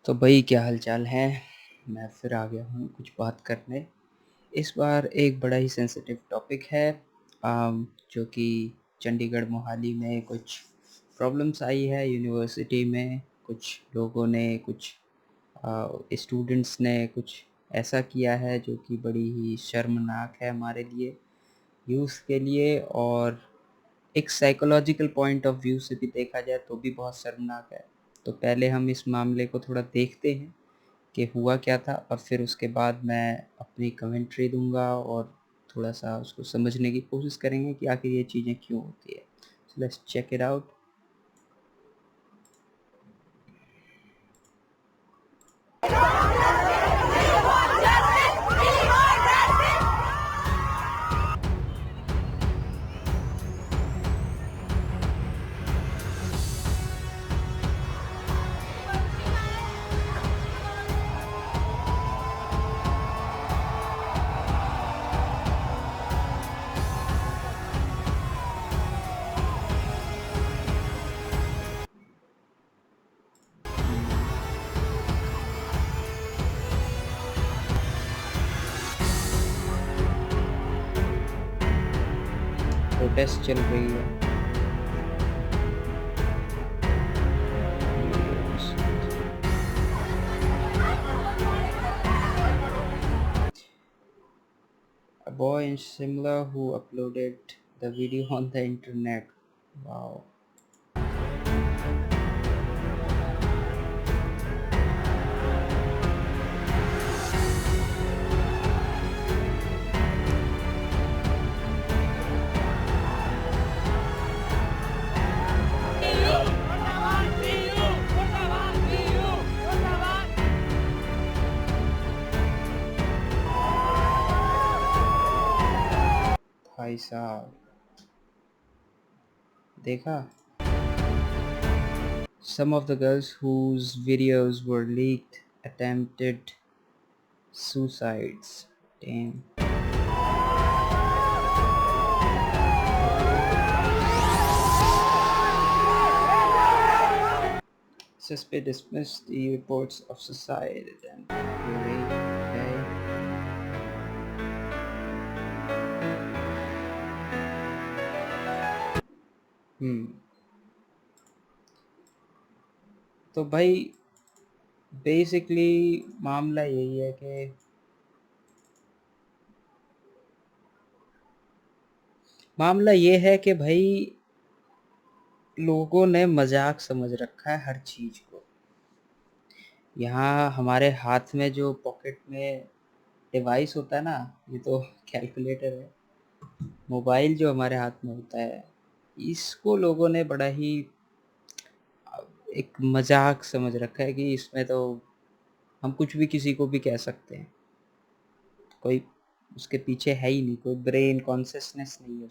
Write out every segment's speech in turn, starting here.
तो भाई क्या हाल चाल है। मैं फिर आ गया हूँ कुछ बात करने। इस बार एक बड़ा ही सेंसिटिव टॉपिक है, जो कि चंडीगढ़ मोहाली में कुछ प्रॉब्लम्स आई है यूनिवर्सिटी में। कुछ लोगों ने, कुछ स्टूडेंट्स ने कुछ ऐसा किया है जो कि बड़ी ही शर्मनाक है हमारे लिए, यूथ के लिए। और एक साइकोलॉजिकल पॉइंट ऑफ व्यू से भी देखा जाए तो भी बहुत शर्मनाक है। तो पहले हम इस मामले को थोड़ा देखते हैं कि हुआ क्या था, और फिर उसके बाद मैं अपनी कमेंट्री दूंगा और थोड़ा सा उसको समझने की कोशिश करेंगे कि आखिर ये चीज़ें क्यों होती है। So let's check it out. Protest चल रही है। A boy in Shimla who uploaded the video on the internet. Wow. भाई साहब, देखा? Some of the girls whose videos were leaked attempted suicides. Damn. SSP dismissed the reports of suicide attempt. Really? Okay. तो भाई basically मामला यही है कि भाई लोगों ने मजाक समझ रखा है हर चीज को। यहाँ हमारे हाथ में जो पॉकेट में डिवाइस होता है ना, ये तो कैलकुलेटर है, मोबाइल जो हमारे हाथ में होता है, इसको लोगों ने बड़ा ही एक मजाक समझ रखा है कि इसमें तो हम कुछ भी किसी को भी कह सकते हैं। कोई उसके पीछे है ही नहीं, कोई ब्रेन कॉन्शियसनेस नहीं है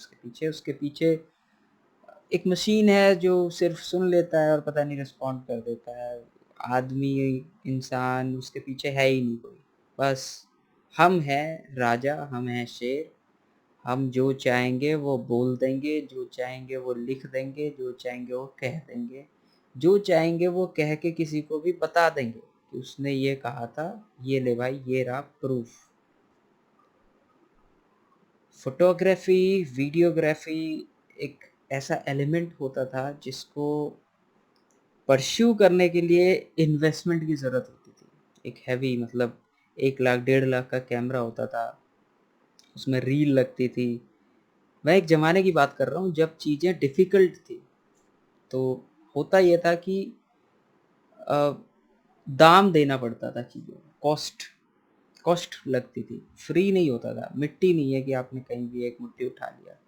उसके पीछे एक मशीन है जो सिर्फ सुन लेता है और पता नहीं रिस्पॉन्ड कर देता है। आदमी, इंसान उसके पीछे है ही नहीं कोई। बस हम हैं राजा, हम हैं शेर। हम जो चाहेंगे वो बोल देंगे, जो चाहेंगे वो लिख देंगे, जो चाहेंगे वो कह देंगे, जो चाहेंगे वो कह के किसी को भी बता देंगे कि उसने ये कहा था, ये ले भाई, ये रहा प्रूफ। फोटोग्राफी, वीडियोग्राफी एक ऐसा एलिमेंट होता था जिसको परस्यू करने के लिए इन्वेस्टमेंट की ज़रूरत होती थी। एक हैवी, मतलब 1 लाख 1.5 लाख का कैमरा होता था, उसमें रील लगती थी। मैं एक ज़माने की बात कर रहा हूँ जब चीज़ें डिफ़िकल्ट थी। तो होता ये था कि दाम देना पड़ता था चीज़ों को, कॉस्ट लगती थी, फ्री नहीं होता था। मिट्टी नहीं है कि आपने कहीं भी एक मुट्ठी उठा लिया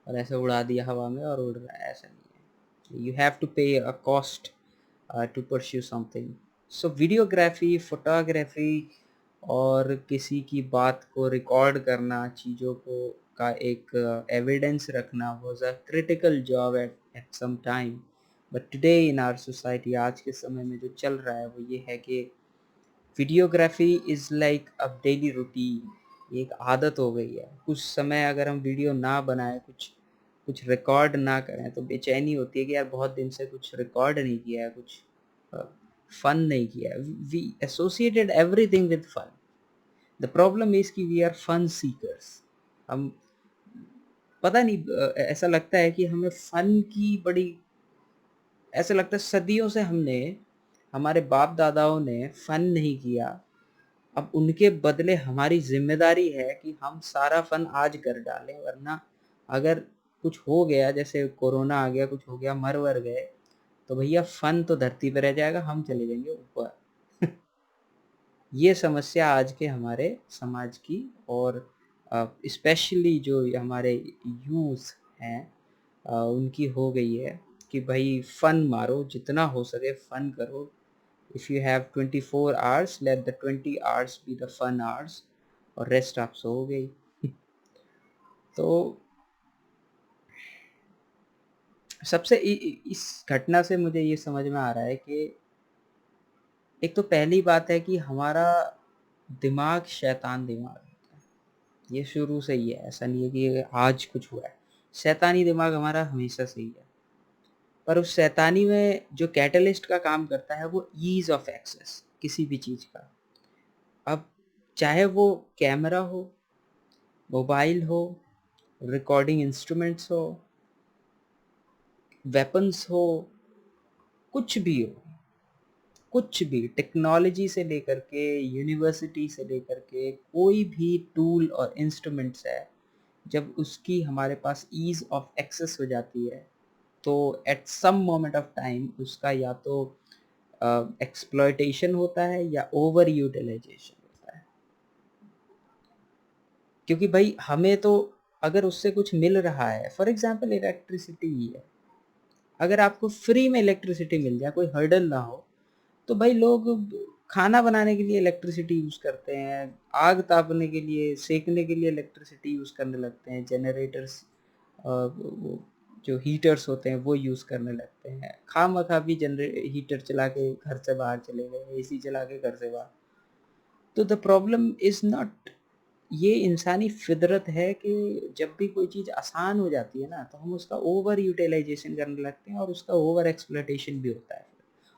और ऐसे उड़ा दिया हवा में और उड़ रहा है, ऐसा नहीं है। You have to pay a cost to pursue something. So videography, photography और किसी की बात को रिकॉर्ड करना, चीज़ों को का एक एविडेंस रखना was a critical job at some time. But today in our society, आज के समय में जो चल रहा है वो ये है कि videography is like a daily routine. ये एक आदत हो गई है। कुछ समय अगर हम वीडियो ना बनाएं, कुछ कुछ रिकॉर्ड ना करें तो बेचैनी होती है कि यार बहुत दिन से कुछ रिकॉर्ड नहीं किया है, कुछ फन नहीं किया, we associated everything with fun. The problem is कि वी आर फन सीकर्स। हम पता नहीं ऐसा लगता है कि हमें फन की बड़ी, ऐसा लगता है सदियों से हमने, हमारे बाप दादाओं ने फन नहीं किया, अब उनके बदले हमारी जिम्मेदारी है कि हम सारा फन आज कर डालें, वरना अगर कुछ हो गया, जैसे कोरोना आ गया, कुछ हो गया, मर वर गए, तो भैया फन तो धरती पे रह जाएगा, हम चले जाएंगे ऊपर। ये समस्या आज के हमारे समाज की, और स्पेशली जो हमारे यूथ हैं उनकी हो गई है कि भाई फन मारो, जितना हो सके फन करो। If you have 24 hours, let the 20 hours be the fun hours, और रेस्ट आप सो गई। तो सबसे इस घटना से मुझे ये समझ में आ रहा है कि एक तो पहली बात है कि हमारा दिमाग शैतान दिमाग होता है, ये शुरू से ही है, ऐसा नहीं है कि आज कुछ हुआ है। शैतानी दिमाग हमारा हमेशा से ही है, पर उस शैतानी में जो कैटलिस्ट का काम करता है वो ईज ऑफ एक्सेस किसी भी चीज़ का। अब चाहे वो कैमरा हो, मोबाइल हो, रिकॉर्डिंग इंस्ट्रूमेंट्स हो, वेपन्स हो, कुछ भी हो, कुछ भी, टेक्नोलॉजी से लेकर के यूनिवर्सिटी से लेकर के कोई भी टूल और इंस्ट्रूमेंट्स है, जब उसकी हमारे पास ईज ऑफ एक्सेस हो जाती है, तो at some moment of time उसका या तो एक्सप्लॉयटेशन होता है या ओवर यूटिलाइजेशन होता है। क्योंकि भाई हमें तो अगर उससे कुछ मिल रहा है, फॉर एग्जांपल इलेक्ट्रिसिटी ही है, अगर आपको फ्री में इलेक्ट्रिसिटी मिल जाए, कोई हर्डल ना हो, तो भाई लोग खाना बनाने के लिए इलेक्ट्रिसिटी यूज़ करते हैं, आग तापने के लिए, सेकने के लिए इलेक्ट्रिसिटी यूज़ करने लगते हैं, जनरेटर्स जो हीटर्स होते हैं वो यूज़ करने लगते हैं, खामखा भी हीटर चला के घर से बाहर चले गए, एसी चला के घर से बाहर। तो द प्रॉब्लम इज़ नॉट, ये इंसानी फितरत है कि जब भी कोई चीज़ आसान हो जाती है ना, तो हम उसका ओवर यूटिलाइजेशन करने लगते हैं, और उसका ओवर एक्सप्लॉयटेशन भी होता है,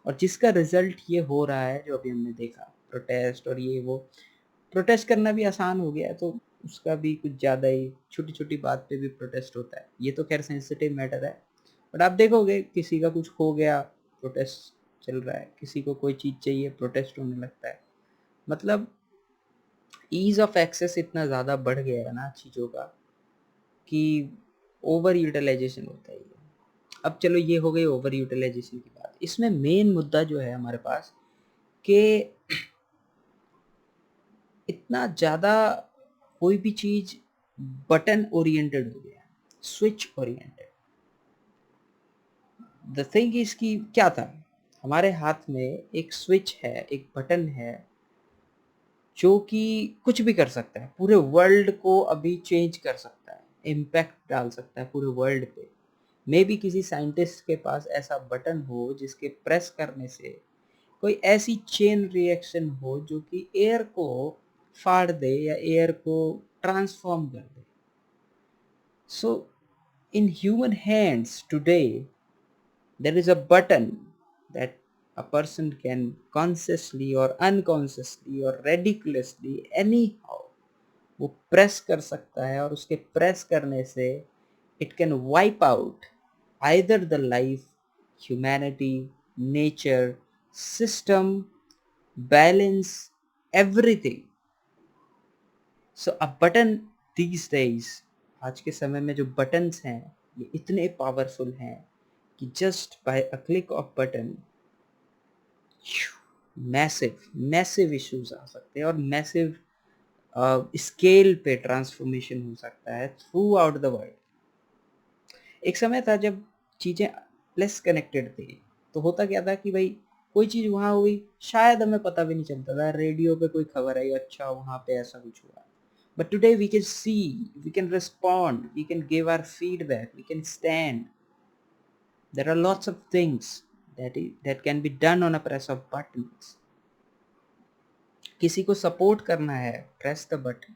और जिसका रिजल्ट ये हो रहा है जो अभी हमने देखा, प्रोटेस्ट और ये वो। प्रोटेस्ट करना भी आसान हो गया है, तो उसका भी कुछ ज़्यादा ही छोटी छोटी बात पे भी प्रोटेस्ट होता है। ये तो खैर सेंसिटिव मैटर है, बट आप देखोगे किसी का कुछ हो गया, प्रोटेस्ट चल रहा है, किसी को कोई चीज़ चाहिए, प्रोटेस्ट होने लगता है। मतलब ईज ऑफ एक्सेस इतना ज़्यादा बढ़ गया है ना चीज़ों का, कि ओवर यूटिलाइजेशन होता है ये। अब चलो ये हो गई ओवर यूटिलाइजेशन की बात, इसमें मेन मुद्दा जो है हमारे पास कि इतना ज़्यादा कोई भी चीज़ बटन ओरिएंटेड हो गया, switch oriented. The thing is कि क्या था, हमारे हाथ में एक स्विच है, एक बटन है, जो कि कुछ भी कर सकता है, पूरे वर्ल्ड को अभी चेंज कर सकता है, इम्पैक्ट डाल सकता है पूरे वर्ल्ड पे। मे बी किसी साइंटिस्ट के पास ऐसा बटन हो जिसके प्रेस करने से कोई ऐसी चेन रिएक्शन हो जो कि एयर को फाड़ दे या एयर को ट्रांसफॉर्म कर दे। So in human hands today there is a button that a person can consciously or unconsciously or ridiculously anyhow वो प्रेस कर सकता है, और उसके प्रेस करने से it can wipe out either the life, humanity, nature, system, balance, everything. So a button these days, आज के समय में जो बटन्स हैं ये इतने पावरफुल हैं कि just by a click of button massive massive issues आ सकते हैं, और मैसिव स्केल पे ट्रांसफॉर्मेशन हो सकता है थ्रू आउट द वर्ल्ड। एक समय था जब चीज़ें लेस कनेक्टेड थी, तो होता क्या था कि भाई कोई चीज़ वहाँ हुई, शायद हमें पता भी नहीं चलता था, रेडियो पे कोई खबर आई, अच्छा वहाँ पे ऐसा कुछ हुआ। But today we can see, we can respond, we can give our feedback, we can stand. There are lots of things that can be done on a press of buttons. किसी को सपोर्ट करना है, press the button.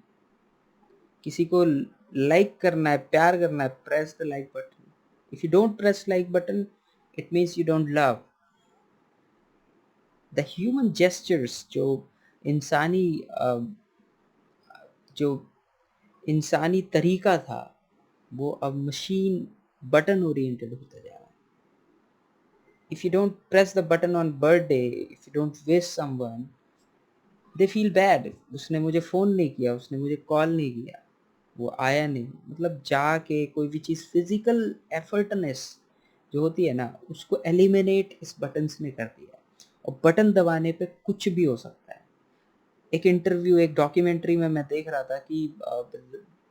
किसी को like करना है, प्यार करना है, press the like button. If you don't press like button, it means you don't love. The human gestures, इंसानी जो इंसानी तरीका था, वो अब मशीन बटन ओरिएंटेड होता जा रहा है. If you don't press the button on birthday, if you don't wish someone, they feel bad. उसने मुझे फ़ोन नहीं किया, उसने मुझे कॉल नहीं किया, वो आया नहीं. मतलब जाके कोई भी चीज़ फिज़िकल एफर्टनेस जो होती है ना, उसको एलिमिनेट इस बटन्स ने कर दिया है. और बटन दबाने पे कुछ भी हो सकता है. एक इंटरव्यू, एक डॉक्यूमेंट्री में मैं देख रहा था कि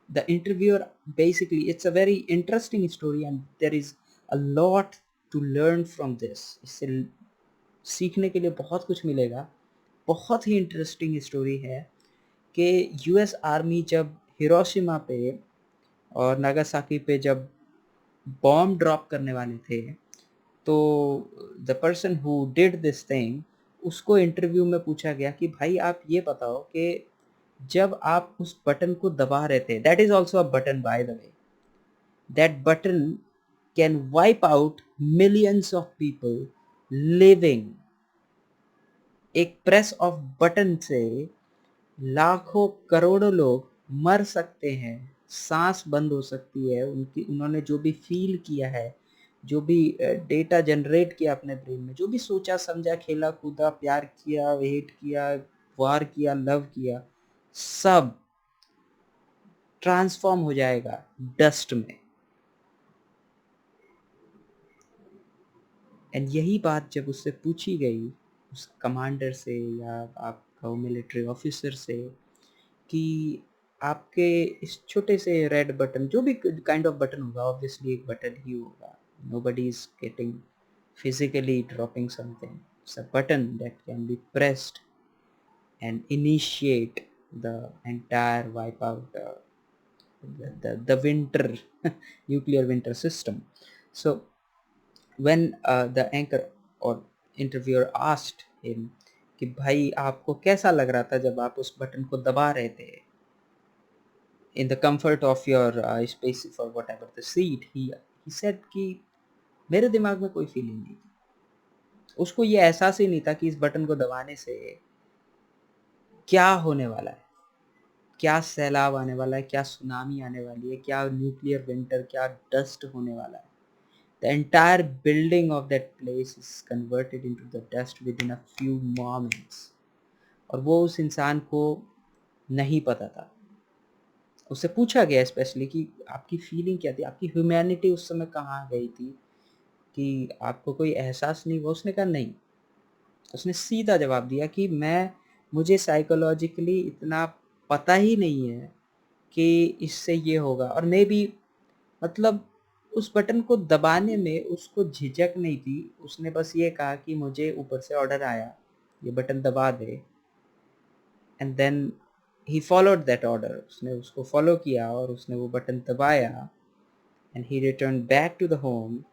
the interviewer basically, it's a very interesting story and there is a lot to learn from this. इससे सीखने के लिए बहुत कुछ मिलेगा. बहुत ही इंटरेस्टिंग स्टोरी है कि यूएस आर्मी जब हिरोशिमा पे और नागासाकी पे जब बॉम्ब ड्रॉप करने वाले थे, तो the person who did this thing, उसको इंटरव्यू में पूछा गया कि भाई आप ये बताओ कि जब आप उस बटन को दबा रहे थे, that is also a button by the way, that button can wipe out millions of people living. एक प्रेस ऑफ बटन से लाखों करोड़ों लोग मर सकते हैं, सांस बंद हो सकती है उनकी. उन्होंने जो भी फील किया है, जो भी डेटा जनरेट किया अपने ब्रेन में, जो भी सोचा समझा, खेला कूदा, प्यार किया, हेट किया, वार किया, लव किया, सब ट्रांसफॉर्म हो जाएगा डस्ट में. एंड यही बात जब उससे पूछी गई, उस कमांडर से या आप कहो मिलिट्री ऑफिसर से, कि आपके इस छोटे से रेड बटन, जो भी काइंड ऑफ बटन होगा, ऑब्वियसली एक बटन ही होगा, nobody is getting physically dropping something. It's a button that can be pressed and initiate the entire wipeout, the winter nuclear winter system. So when the anchor or interviewer asked him कि भाई आपको कैसा लग रहा था जब आप उस बटन को दबा रहे थे in the comfort of your space or whatever the seat, he said कि मेरे दिमाग में कोई फीलिंग नहीं थी. उसको ये एहसास ही नहीं था कि इस बटन को दबाने से क्या होने वाला है, क्या सैलाब आने वाला है, क्या सुनामी आने वाली है, क्या न्यूक्लियर विंटर, क्या डस्ट होने वाला है. The entire building of that place is converted into the dust with in a few moments. और वो उस इंसान को नहीं पता था. उससे पूछा गया स्पेशली कि आपकी फीलिंग क्या थी, आपकी ह्यूमैनिटी उस समय कहाँ गई थी, कि आपको कोई एहसास नहीं हुआ. उसने कहा नहीं. उसने सीधा जवाब दिया कि मुझे साइकोलॉजिकली इतना पता ही नहीं है कि इससे ये होगा. और मे बी, मतलब उस बटन को दबाने में उसको झिझक नहीं थी. उसने बस ये कहा कि मुझे ऊपर से ऑर्डर आया, ये बटन दबा दे, and then he followed that order. उसने उसको फॉलो किया और उसने वो बटन दबाया, and he return back to the home,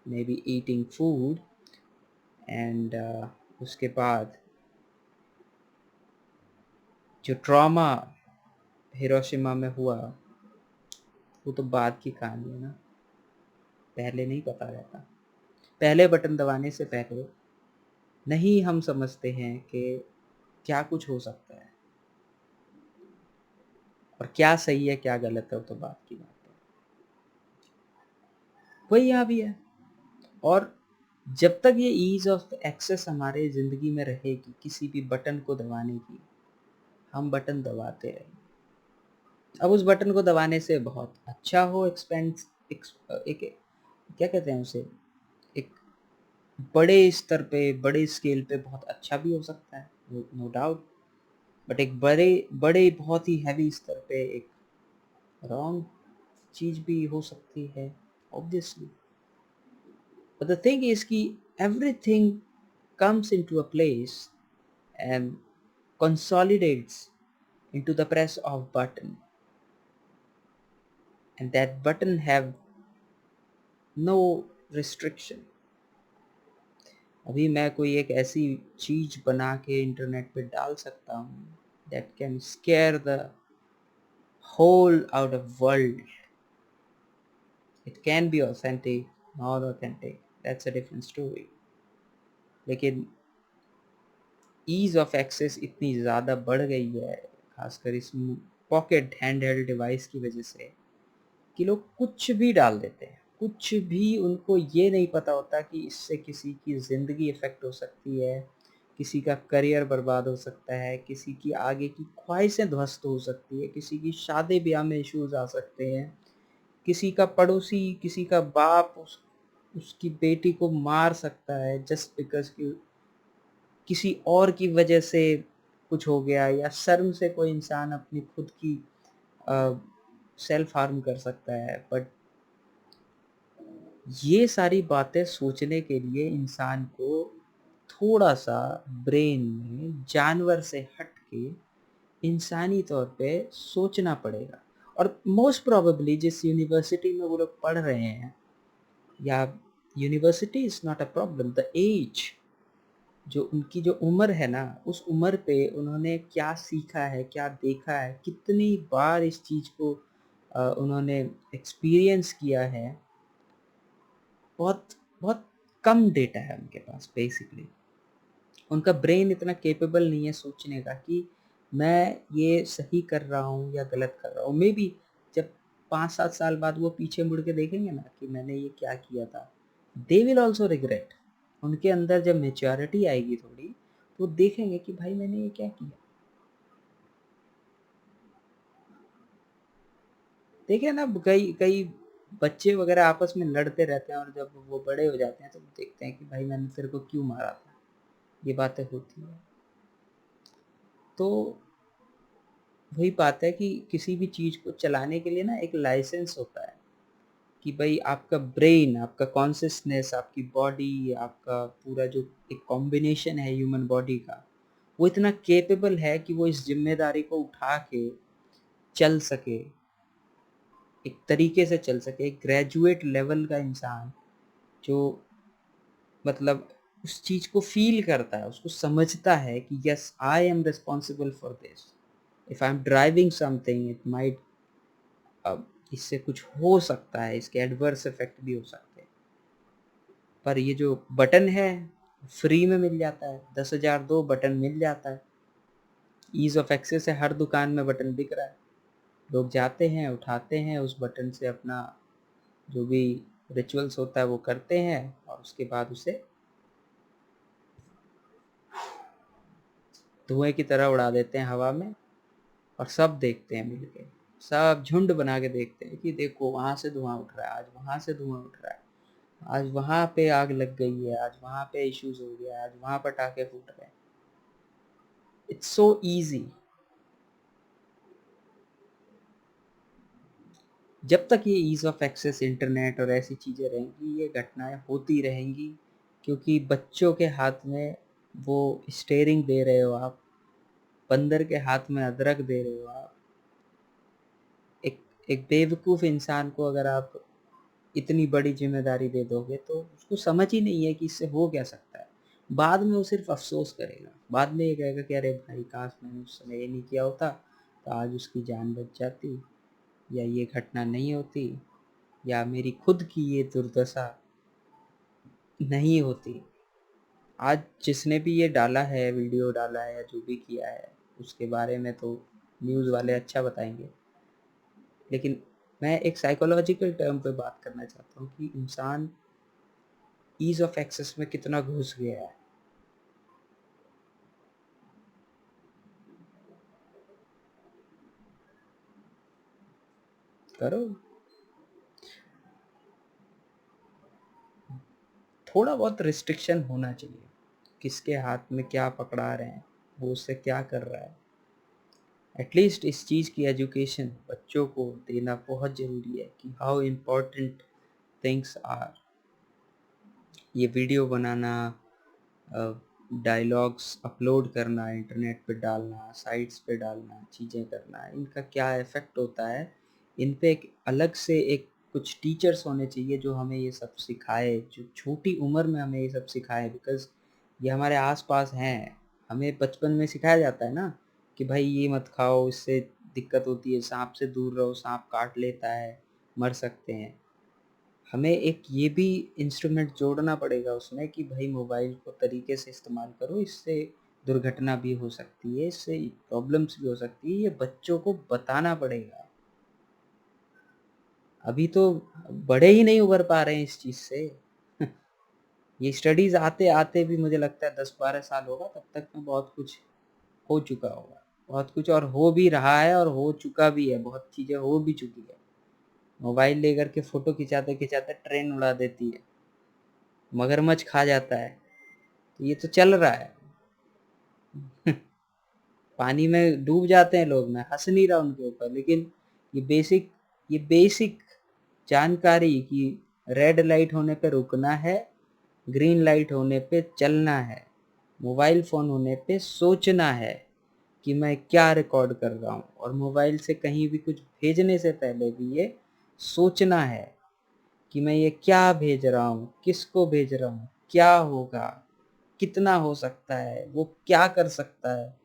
may be eating food. And उसके बाद जो ट्रॉमा हिरोशिमा में हुआ, वो तो बाद की कहानी है ना, पहले नहीं पता रहता. पहले बटन दबाने से पहले नहीं हम समझते हैं कि क्या कुछ हो सकता है, और क्या सही है क्या गलत है, वो तो बात की बात है. वही यहाँ भी है. और जब तक ये ईज ऑफ एक्सेस हमारे ज़िंदगी में रहेगी, किसी भी बटन को दबाने की, हम बटन दबाते रहेंगे. अब उस बटन को दबाने से बहुत अच्छा हो, एक्सपेंस एक, क्या कहते हैं उसे, एक बड़े स्तर पे, बड़े स्केल पे बहुत अच्छा भी हो सकता है, नो डाउट. बट एक बड़े बड़े बहुत ही हैवी स्तर पे एक रॉन्ग चीज़ भी हो सकती है, obviously. But the thing is कि everything comes into a place and consolidates into the press of button, and that button have no restriction. अभी मैं कोई एक ऐसी चीज बना के इंटरनेट पे डाल सकता हूँ that can scare the whole out of world. It can be authentic, not authentic, that's a different story. लेकिन ईज़ ऑफ एक्सेस इतनी ज़्यादा बढ़ गई है, खासकर इस पॉकेट हैंड हेल्ड डिवाइस की वजह से, कि लोग कुछ भी डाल देते हैं, कुछ भी। उनको ये नहीं पता होता कि इससे किसी की ज़िंदगी इफ़ेक्ट हो सकती है, किसी का करियर बर्बाद हो सकता है, किसी की आगे की ख्वाहिशें ध्वस्त हो सकती है, किसी की शादी ब्याह में इश्यूज आ सकते हैं, किसी का पड़ोसी, किसी का बाप उसकी बेटी को मार सकता है जस्ट बिकॉज कि किसी और की वजह से कुछ हो गया, या शर्म से कोई इंसान अपनी खुद की सेल्फ हार्म कर सकता है। बट ये सारी बातें सोचने के लिए इंसान को थोड़ा सा ब्रेन में जानवर से हट के इंसानी तौर पे सोचना पड़ेगा। और मोस्ट प्रोबेबली जिस यूनिवर्सिटी में वो लोग पढ़ रहे हैं, या university is not a problem, the age, जो उनकी जो उम्र है ना, उस उम्र पे उन्होंने क्या सीखा है, क्या देखा है, कितनी बार इस चीज़ को उन्होंने एक्सपीरियंस किया है, बहुत बहुत कम डेटा है उनके पास। बेसिकली उनका ब्रेन इतना केपेबल नहीं है सोचने का कि मैं ये सही कर रहा हूँ या गलत कर रहा हूँ। मे बी जब 5-7 साल बाद वो पीछे मुड़ के देखेंगे ना कि मैंने ये क्या किया था, दे विल ऑल्सो रिग्रेट। उनके अंदर जब मेच्योरिटी आएगी थोड़ी, तो देखेंगे कि भाई मैंने ये क्या किया। देखिए ना, कई कई बच्चे वगैरह आपस में लड़ते रहते हैं, और जब वो बड़े हो जाते हैं तो देखते हैं कि भाई मैंने तेरे को क्यों मारा था। ये बातें होती है। तो वही बात है कि किसी भी चीज़ को चलाने के लिए ना एक लाइसेंस होता है, कि भाई आपका ब्रेन, आपका कॉन्शियसनेस, आपकी बॉडी, आपका पूरा जो एक कॉम्बिनेशन है ह्यूमन बॉडी का, वो इतना केपेबल है कि वो इस जिम्मेदारी को उठा के चल सके, एक तरीके से चल सके। एक ग्रेजुएट लेवल का इंसान जो मतलब उस चीज़ को फील करता है, उसको समझता है कि yes I am responsible for this, if I am driving something it might, अब इससे कुछ हो सकता है, इसके एडवर्स इफेक्ट भी हो सकते हैं। पर ये जो बटन है फ्री में मिल जाता है, 10,000 दो बटन मिल जाता है। ईज ऑफ एक्सेस है, हर दुकान में बटन बिक रहा है, लोग जाते हैं, उठाते हैं, उस बटन से अपना जो भी रिचुअल्स होता है वो करते हैं, और उसके बाद उसे धुएं की तरह उड़ा देते हैं हवा में। और सब देखते हैं मिलके, सब झुंड बना के देखते हैं कि देखो वहां से धुआं उठ रहा है, आज वहां से धुआं उठ रहा है, आज वहां पे आग लग गई है, आज वहां पे इश्यूज हो गया, आज वहां पटाखे फूट रहे हैं। It's so easy. जब तक ये ईज ऑफ एक्सेस इंटरनेट और ऐसी चीज़ें रहेंगी, ये घटनाएं होती रहेंगी, क्योंकि बच्चों के हाथ में वो स्टेयरिंग दे रहे हो आप, बंदर के हाथ में अदरक दे रहे हो आप। एक एक बेवकूफ़ इंसान को अगर आप इतनी बड़ी जिम्मेदारी दे दोगे, तो उसको समझ ही नहीं है कि इससे हो क्या सकता है। बाद में वो सिर्फ अफसोस करेगा, बाद में ये कहेगा कि अरे भाई काश मैंने उस समय ये नहीं किया होता, तो आज उसकी जान बच जाती, या ये घटना नहीं होती, या मेरी खुद की ये दुर्दशा नहीं होती। आज जिसने भी ये डाला है, वीडियो डाला है या जो भी किया है, उसके बारे में तो न्यूज़ वाले अच्छा बताएंगे, लेकिन मैं एक साइकोलॉजिकल टर्म पे बात करना चाहता हूँ कि इंसान ईज ऑफ एक्सेस में कितना घुस गया है। करो, थोड़ा बहुत रिस्ट्रिक्शन होना चाहिए, किसके हाथ में क्या पकड़ा रहे हैं, वो उससे क्या कर रहा है। एटलीस्ट इस चीज़ की एजुकेशन बच्चों को देना बहुत ज़रूरी है कि हाउ इम्पोर्टेंट थिंग्स आर। ये वीडियो बनाना, डायलॉग्स अपलोड करना, इंटरनेट पे डालना, साइट्स पे डालना, चीज़ें करना, इनका क्या इफ़ेक्ट होता है, इन पे एक अलग से एक कुछ टीचर्स होने चाहिए जो हमें ये सब सिखाए, जो छोटी उम्र में हमें ये सब सिखाए। बिकॉज़ ये हमारे आस-पास हैं, हमें बचपन में सिखाया जाता है ना कि भाई ये मत खाओ, इससे दिक्कत होती है, साँप से दूर रहो, साँप काट लेता है, मर सकते हैं। हमें एक ये भी इंस्ट्रूमेंट जोड़ना पड़ेगा उसमें कि भाई मोबाइल को तरीके से इस्तेमाल करो, इससे दुर्घटना भी हो सकती है, इससे प्रॉब्लम्स भी हो सकती है। ये बच्चों को बताना पड़ेगा। अभी तो बड़े ही नहीं उभर पा रहे हैं इस चीज़ से। ये स्टडीज़ आते-आते भी मुझे लगता है 10-12 साल होगा, तब तक में बहुत कुछ हो चुका होगा। बहुत कुछ और हो भी रहा है और हो चुका भी है, बहुत चीज़ें हो भी चुकी है। मोबाइल लेकर के फ़ोटो खिंचाते-खिंचाते ट्रेन उड़ा देती है, मगरमच्छ खा जाता है, तो ये तो चल रहा है। पानी में डूब जाते हैं लोग, मैं हँस नहीं रहा उनके ऊपर, लेकिन ये बेसिक जानकारी कि रेड लाइट होने पे रुकना है, ग्रीन लाइट होने पे चलना है, मोबाइल फ़ोन होने पे सोचना है कि मैं क्या रिकॉर्ड कर रहा हूँ, और मोबाइल से कहीं भी कुछ भेजने से पहले भी ये सोचना है कि मैं ये क्या भेज रहा हूँ, किसको भेज रहा हूँ, क्या होगा, कितना हो सकता है, वो क्या कर सकता है,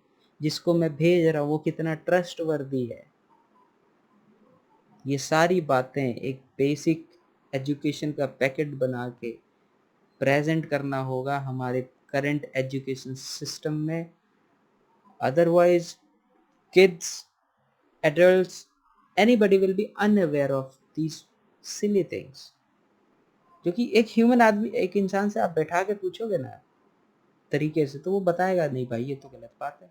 जिसको मैं भेज रहा हूँ वो कितना ट्रस्टवर्दी है। ये सारी बातें एक बेसिक एजुकेशन का पैकेट बना के प्रेजेंट करना होगा हमारे करंट एजुकेशन सिस्टम में। Otherwise kids, adults, anybody will be unaware of these silly things। जो कि एक ह्यूमन आदमी, एक इंसान से आप बैठा के पूछोगे ना तरीके से, तो वो बताएगा नहीं भाई ये तो गलत बात है,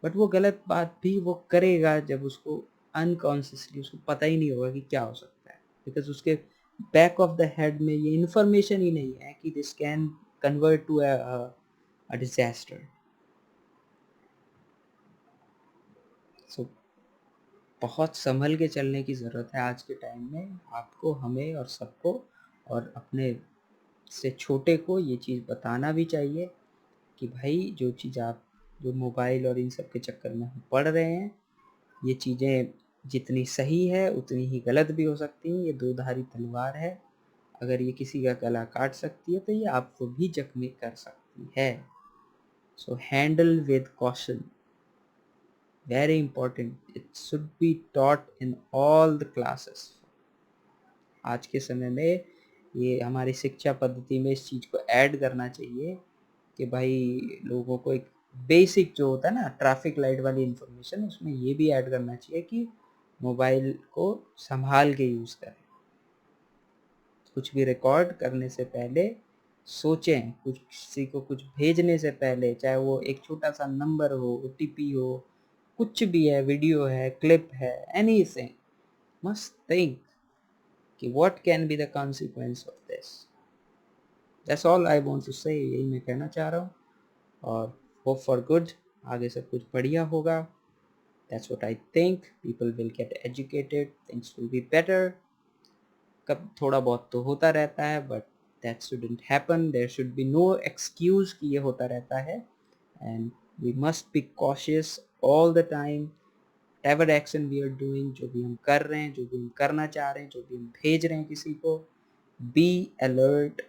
बट वो गलत बात भी वो करेगा जब उसको अनकॉन्शियसली उसको पता ही नहीं होगा कि क्या हो सकता है, बिकॉज उसके बैक ऑफ द हेड में ये इन्फॉर्मेशन ही नहीं है कि this can convert to a disaster. So बहुत संभल के चलने की ज़रूरत है आज के टाइम में, आपको, हमें और सबको, और अपने से छोटे को ये चीज़ बताना भी चाहिए कि भाई जो चीज़ आप, जो मोबाइल और इन सब के चक्कर में हम पढ़ रहे हैं, ये चीज़ें जितनी सही है उतनी ही गलत भी हो सकती हैं। ये दो धारी तलवार है, अगर ये किसी का गला काट सकती है तो ये आपको भी जख्मी कर सकती है। So handle with caution, very important, it should be taught in all the classes. आज के समय में ये हमारी शिक्षा पद्धति में इस चीज़ को ऐड करना चाहिए कि भाई लोगों को एक बेसिक जो होता है ना ट्रैफिक लाइट वाली इंफॉर्मेशन, उसमें ये भी ऐड करना चाहिए कि मोबाइल को संभाल के यूज़ करें, कुछ भी रिकॉर्ड करने से पहले सोचें, कुछ किसी को कुछ भेजने से पहले, चाहे वो एक छोटा सा नंबर हो, ओटीपी हो, कुछ भी है, वीडियो है, क्लिप है, एनीथिंग, मस्ट थिंक कि what can be the consequence of this. That's all I want to say, यही मैं कहना चाह रहा हूँ, और होप फॉर गुड, आगे सब कुछ बढ़िया होगा। That's what I think, people will get educated, things will be better. कब थोड़ा बहुत तो होता रहता है, but that shouldn't happen, there should be no excuse कि ये होता रहता है, and we must be cautious all the time. Ever action we are doing, जो भी हम कर रहे हैं, जो भी हम करना चाह रहे हैं, जो भी हम भेज रहे हैं किसी को, be alert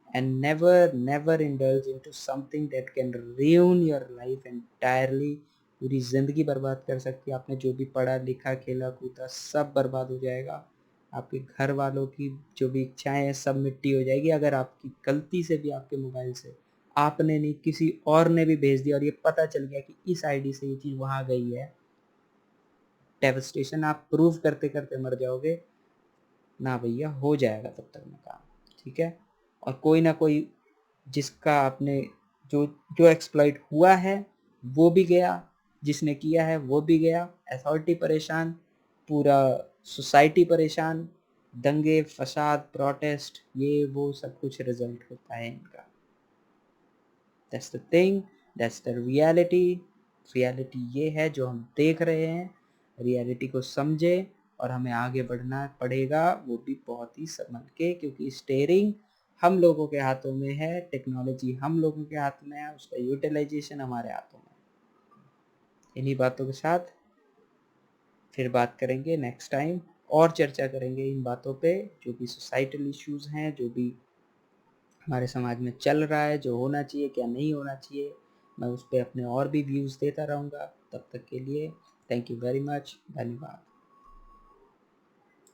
and never indulge into something that can ruin your life entirely। पूरी ज़िंदगी बर्बाद कर सकती है। आपने जो भी पढ़ा लिखा खेला कूदा सब बर्बाद हो जाएगा। आपके घर वालों की जो भी इच्छाएं हैं सब मिट्टी हो जाएगी, अगर आपकी गलती से भी आपके मोबाइल से आपने नहीं किसी और ने भी भेज दिया और ये पता चल गया कि इस आईडी से ये चीज़ वहाँ गई है, डेवस्टेशन, आप प्रूव करते करते मर जाओगे ना भैया, हो जाएगा तब तक में काम, ठीक है। और कोई ना कोई जिसका आपने जो जो एक्सप्लॉइट हुआ है वो भी गया, जिसने किया है वो भी गया, अथॉरिटी परेशान, पूरा सोसाइटी परेशान, दंगे फसाद प्रोटेस्ट ये वो सब कुछ रिजल्ट होता है इनका। That's the thing, that's the reality. Reality ये है जो हम देख रहे हैं, रियलिटी को समझे और हमें आगे बढ़ना पड़ेगा, वो भी बहुत ही संभल के, क्योंकि स्टेयरिंग हम लोगों के हाथों में है, टेक्नोलॉजी हम लोगों के हाथ में है, उसका यूटिलाइजेशन हमारे हाथों में है। इन्हीं बातों के साथ फिर बात करेंगे नेक्स्ट टाइम, और चर्चा करेंगे इन बातों पे, जो भी सोसाइटल इश्यूज हैं, जो भी हमारे समाज में चल रहा है, जो होना चाहिए क्या नहीं होना चाहिए, मैं उस पर अपने और भी व्यूज़ देता रहूँगा। तब तक के लिए थैंक यू वेरी मच, धन्यवाद।